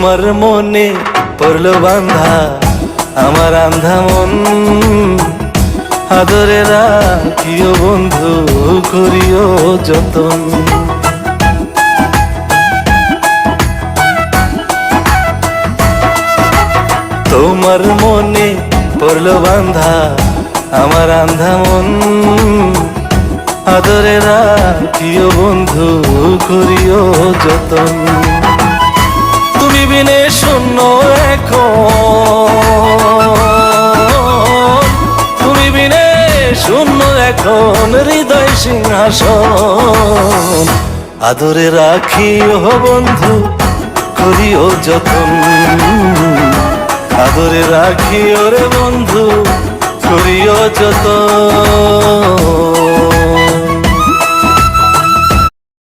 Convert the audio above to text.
তোমার মনে পড়লো বান্ধা আমার আন্ধা মন, আদরে রাখিও বন্ধু করিও যতন। তোমার মনে পড়লো বান্ধা আমার আন্ধা মন, আদরে রাখিও বন্ধু করিও যতন। তুমি বিনে শূন্য এখন, তুমি বিনে শূন্য এখন হৃদয় সিংহাসন, আদরে রাখিও বন্ধু করিও যতন, আদরে রাখিও রে বন্ধু করিও যতন।